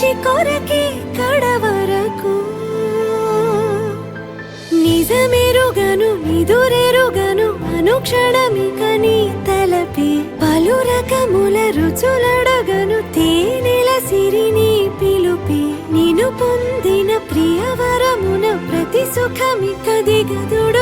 మంచి కొరకే కడవరకు నిజమెరుగను నిదురెరుగను అనుక్షణమిక నీ తలపి పలు రకముల రుచులడగను తేనెల సిరిని పిలుపి నిను పొందిన ప్రియవరమున ప్రతి సుఖమిక దిగదుడు